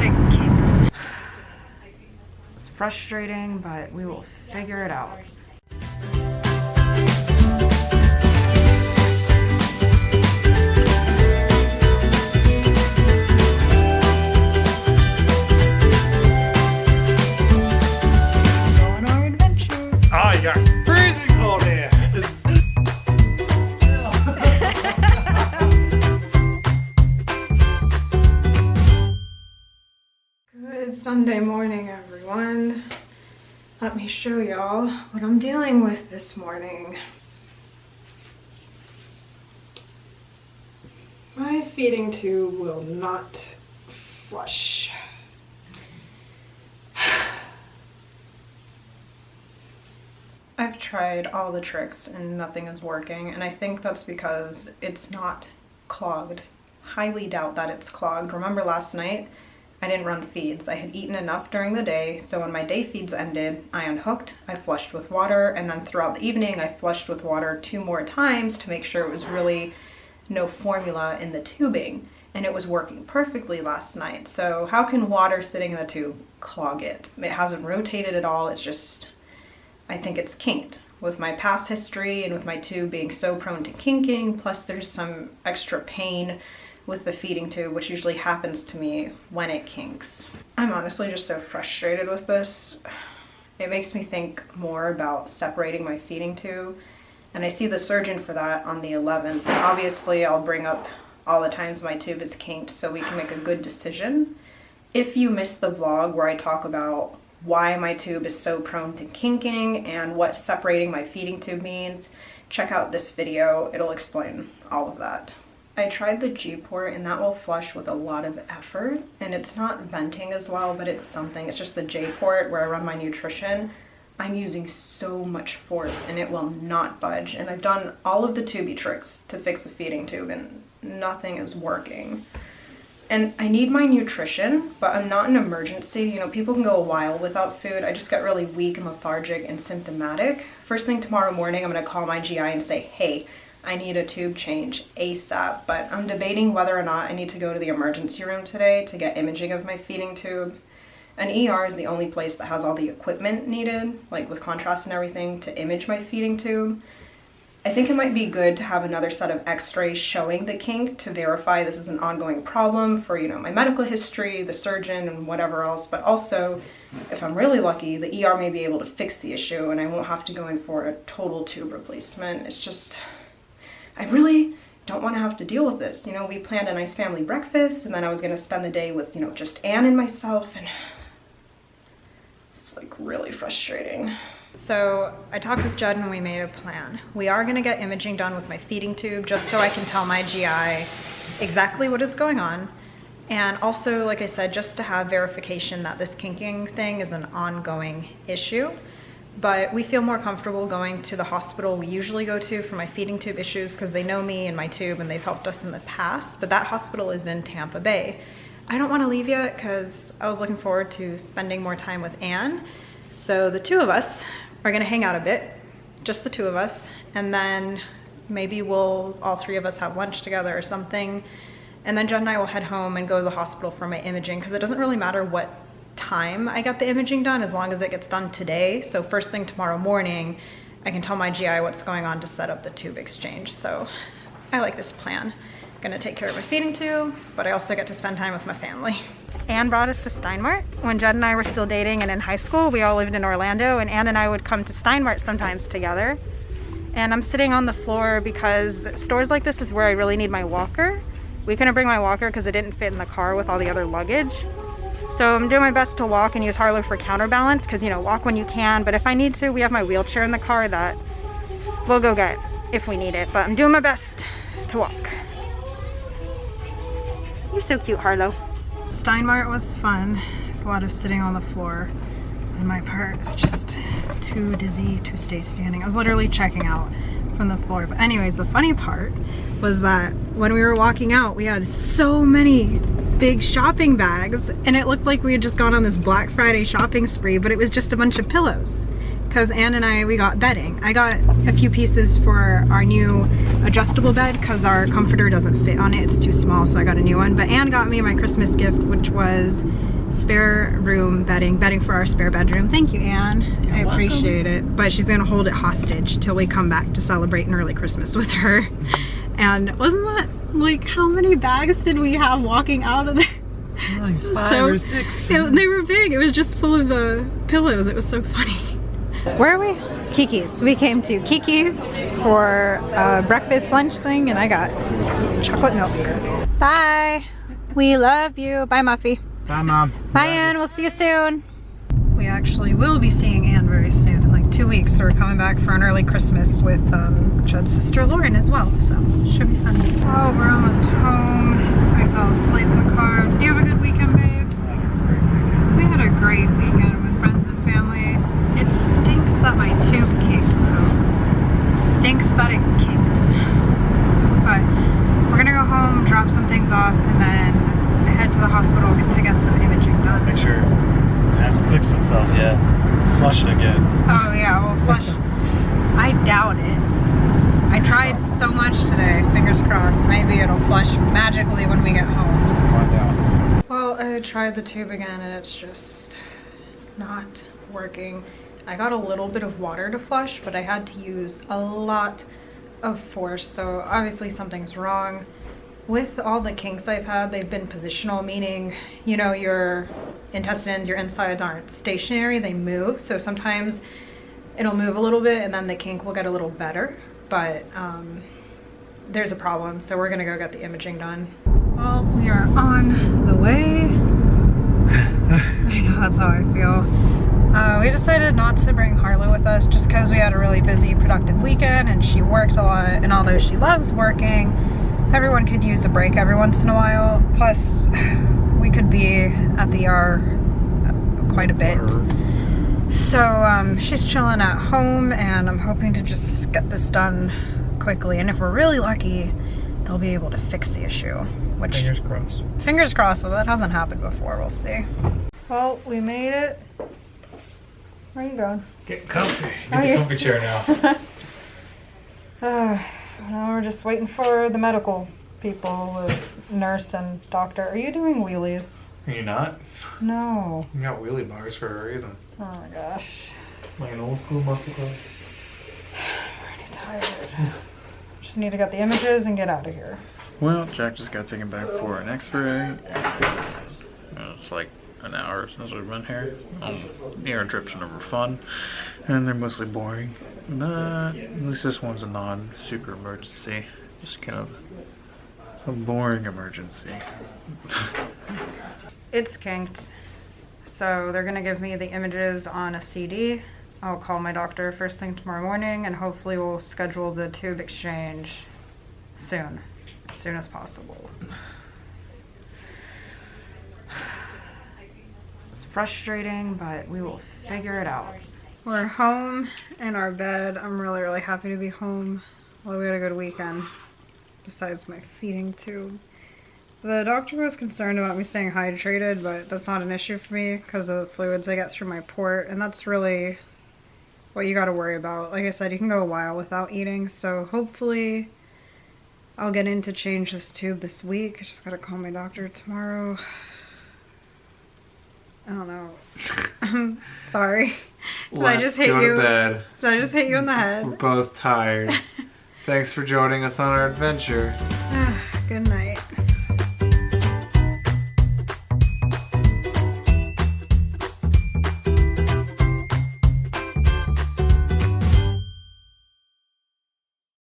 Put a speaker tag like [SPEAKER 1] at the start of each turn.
[SPEAKER 1] got it kinked. It's frustrating, but we will figure it out.
[SPEAKER 2] Oh, you got freezing cold here.
[SPEAKER 1] Good Sunday morning, everyone. Let me show y'all what I'm dealing with this morning. My feeding tube will not flush. I've tried all the tricks and nothing is working, and I think that's because it's not clogged. Highly doubt that it's clogged. Remember last night, I didn't run feeds. I had eaten enough during the day, so when my day feeds ended, I unhooked, I flushed with water, and then throughout the evening, I flushed with water 2 more times to make sure it was really no formula in the tubing, and it was working perfectly last night. So how can water sitting in the tube clog it? It hasn't rotated at all. It's just, I think it's kinked. With my past history and with my tube being so prone to kinking, plus there's some extra pain with the feeding tube, which usually happens to me when it kinks. I'm honestly just so frustrated with this. It makes me think more about separating my feeding tube, and I see the surgeon for that on the 11th. And obviously I'll bring up all the times my tube is kinked so we can make a good decision. If you missed the vlog where I talk about why my tube is so prone to kinking and what separating my feeding tube means, check out this video. It'll explain all of that. I tried the G port and that will flush with a lot of effort, and it's not venting as well, but it's something. It's just the J port where I run my nutrition. I'm using so much force and it will not budge, and I've done all of the tubey tricks to fix the feeding tube and nothing is working. And I need my nutrition, but I'm not an emergency. You know, people can go a while without food. I just get really weak and lethargic and symptomatic. First thing tomorrow morning, I'm gonna call my GI and say, hey, I need a tube change ASAP. But I'm debating whether or not I need to go to the emergency room today to get imaging of my feeding tube. An ER is the only place that has all the equipment needed, like with contrast and everything, to image my feeding tube. I think it might be good to have another set of x-rays showing the kink to verify this is an ongoing problem for, you know, my medical history, the surgeon, and whatever else. But also, if I'm really lucky, the ER may be able to fix the issue and I won't have to go in for a total tube replacement. It's just, I really don't want to have to deal with this. You know, we planned a nice family breakfast and then I was going to spend the day with, you know, just Anne and myself, and it's like really frustrating. So I talked with Judd and we made a plan. We are gonna get imaging done with my feeding tube just so I can tell my GI exactly what is going on. And also, like I said, just to have verification that this kinking thing is an ongoing issue. But we feel more comfortable going to the hospital we usually go to for my feeding tube issues because they know me and my tube and they've helped us in the past. But that hospital is in Tampa Bay. I don't wanna leave yet because I was looking forward to spending more time with Anne. So the two of us are gonna hang out a bit, just the two of us, and then maybe we'll all 3 of us have lunch together or something, and then Jen and I will head home and go to the hospital for my imaging, because it doesn't really matter what time I get the imaging done as long as it gets done today. So first thing tomorrow morning, I can tell my GI what's going on to set up the tube exchange. So I like this plan. I'm gonna take care of my feeding tube, but I also get to spend time with my family. Anne brought us to Steinmart. When Judd and I were still dating and in high school, we all lived in Orlando, and Anne and I would come to Steinmart sometimes together. And I'm sitting on the floor because stores like this is where I really need my walker. We couldn't bring my walker because it didn't fit in the car with all the other luggage. So I'm doing my best to walk and use Harlow for counterbalance because, you know, walk when you can. But if I need to, we have my wheelchair in the car that we'll go get if we need it. But I'm doing my best to walk. You're so cute, Harlow. Steinmart was fun. There's a lot of sitting on the floor, and my part is just too dizzy to stay standing. I was literally checking out from the floor. But anyways, the funny part was that when we were walking out, we had so many big shopping bags, and it looked like we had just gone on this Black Friday shopping spree, but it was just a bunch of pillows. because Ann and we got bedding. I got a few pieces for our new adjustable bed because our comforter doesn't fit on it. It's too small, so I got a new one. But Ann got me my Christmas gift, which was spare room bedding for our spare bedroom. Thank you, Ann. I appreciate it. But she's gonna hold it hostage till we come back to celebrate an early Christmas with her. And wasn't that like, how many bags did we have walking out of there?
[SPEAKER 2] Like 5 or 6.
[SPEAKER 1] They were big. It was just full of pillows. It was so funny. Where are we? Kiki's. We came to Kiki's for a breakfast lunch thing, and I got chocolate milk. Bye. We love you. Bye, Muffy.
[SPEAKER 2] Bye, Mom.
[SPEAKER 1] Bye, Ann. We'll see you soon. We actually will be seeing Ann very soon, in like 2 weeks. So we're coming back for an early Christmas with Judd's sister Lauren as well. So should be fun. Oh, we're almost home. I fell asleep in the car. Did you have a good weekend, babe? We had a great weekend with friends and family. It stinks that my tube kinked though. It stinks that it kinked. But we're gonna go home, drop some things off, and then head to the hospital to get some imaging done.
[SPEAKER 3] Make sure it hasn't fixed itself yet. Flush it again.
[SPEAKER 1] Oh yeah, we'll flush. I doubt it. I tried so much today, fingers crossed. Maybe it'll flush magically when we get home.
[SPEAKER 3] We'll find out.
[SPEAKER 1] Well, I tried the tube again and it's just not working. I got a little bit of water to flush, but I had to use a lot of force, so obviously something's wrong. With all the kinks I've had, they've been positional, meaning, you know, your intestines, your insides aren't stationary, they move. So sometimes it'll move a little bit and then the kink will get a little better, but there's a problem. So we're gonna go get the imaging done. Well, we are on the way. I know, that's how I feel. We decided not to bring Harlow with us just because we had a really busy, productive weekend and she worked a lot, and although she loves working, everyone could use a break every once in a while. Plus, we could be at the ER quite a bit. So she's chilling at home and I'm hoping to just get this done quickly. And if we're really lucky, they'll be able to fix the issue. Which,
[SPEAKER 3] Fingers crossed.
[SPEAKER 1] Fingers crossed, well, that hasn't happened before, we'll see. Well, we made it. Where are you going?
[SPEAKER 3] Get comfy. Get the comfy chair now.
[SPEAKER 1] Now we're just waiting for the medical people, the nurse and doctor. Are you doing wheelies?
[SPEAKER 3] Are you not?
[SPEAKER 1] No.
[SPEAKER 3] You got wheelie bars for a reason.
[SPEAKER 1] Oh my gosh.
[SPEAKER 3] Like an old school muscle car.
[SPEAKER 1] I'm already tired. Just need to get the images and get out of here.
[SPEAKER 4] Well, Jack just got taken back for an x-ray. It's like an hour since we've been here. The air trips are never fun, and they're mostly boring. But at least this one's a non-super emergency. Just kind of a boring emergency.
[SPEAKER 1] It's kinked. So they're gonna give me the images on a CD. I'll call my doctor first thing tomorrow morning and hopefully we'll schedule the tube exchange soon. As soon as possible. It's frustrating, but we will figure it out. We're home in our bed. I'm really, really happy to be home. Well, we had a good weekend, besides my feeding tube. The doctor was concerned about me staying hydrated, but that's not an issue for me because of the fluids I get through my port, and that's really what you gotta worry about. Like I said, you can go a while without eating, so hopefully I'll get in to change this tube this week. I just gotta call my doctor tomorrow. I don't know. I'm sorry. Did I just hit you?
[SPEAKER 3] Go to bed.
[SPEAKER 1] Did I just hit you in the head?
[SPEAKER 3] We're both tired. Thanks for joining us on our adventure.